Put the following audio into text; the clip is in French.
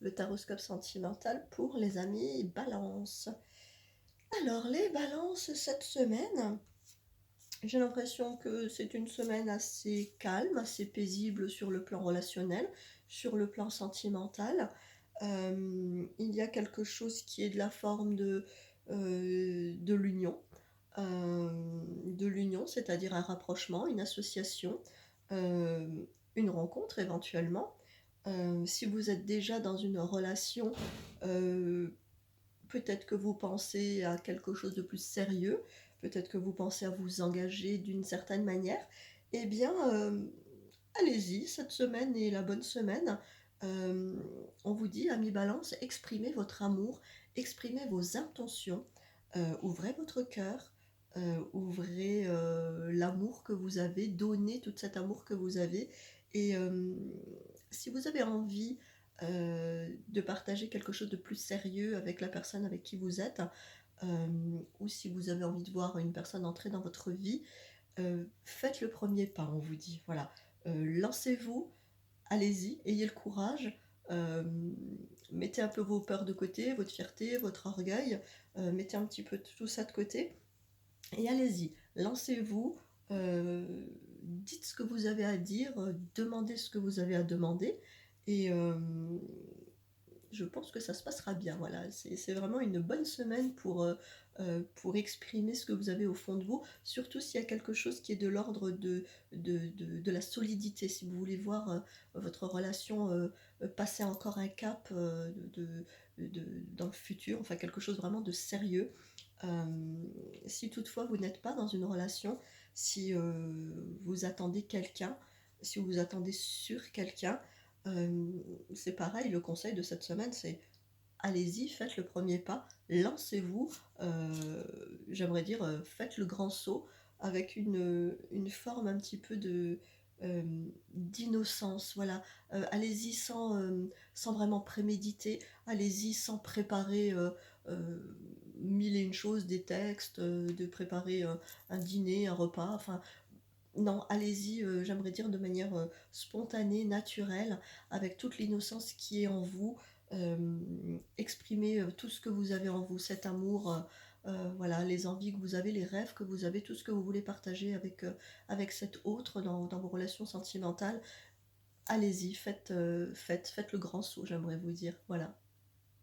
le taroscope sentimental pour les amis Balance. Alors, les Balances, cette semaine, j'ai l'impression que c'est une semaine assez calme, assez paisible sur le plan relationnel, sur le plan sentimental. Il y a quelque chose qui est de la forme de l'union. De l'union, c'est-à-dire un rapprochement, une association, une rencontre éventuellement. Si vous êtes déjà dans une relation, heu, peut-être que vous pensez à quelque chose de plus sérieux, peut-être que vous pensez à vous engager d'une certaine manière. Eh bien, allez-y, cette semaine est la bonne semaine. On vous dit, amis Balance, exprimez votre amour, exprimez vos intentions, ouvrez votre cœur, ouvrez, l'amour que vous avez, donnez tout cet amour que vous avez et si vous avez envie, de partager quelque chose de plus sérieux avec la personne avec qui vous êtes, ou si vous avez envie de voir une personne entrer dans votre vie, faites le premier pas, on vous dit, voilà. Lancez-vous, allez-y, ayez le courage, mettez un peu vos peurs de côté, votre fierté, votre orgueil, mettez un petit peu tout ça de côté et allez-y. Lancez-vous, dites ce que vous avez à dire, demandez ce que vous avez à demander et je pense que ça se passera bien, voilà. C'est vraiment une bonne semaine pour exprimer ce que vous avez au fond de vous, surtout s'il y a quelque chose qui est de l'ordre de la solidité. Si vous voulez voir, votre relation, passer encore un cap, dans le futur, enfin quelque chose vraiment de sérieux. Si toutefois vous n'êtes pas dans une relation, si, vous attendez quelqu'un, si vous attendez sur quelqu'un, c'est pareil, le conseil de cette semaine, c'est allez-y, faites le premier pas, lancez-vous, j'aimerais dire, faites le grand saut avec une forme un petit peu d'innocence, voilà. Allez-y sans vraiment préméditer, allez-y sans préparer, 1000 et une choses, des textes, de préparer, un dîner, un repas, enfin non, allez-y, j'aimerais dire de manière, spontanée, naturelle, avec toute l'innocence qui est en vous. Exprimez, tout ce que vous avez en vous, cet amour, voilà, les envies que vous avez, les rêves que vous avez, tout ce que vous voulez partager avec cet autre dans vos relations sentimentales. Allez-y, faites le grand saut, j'aimerais vous dire, voilà.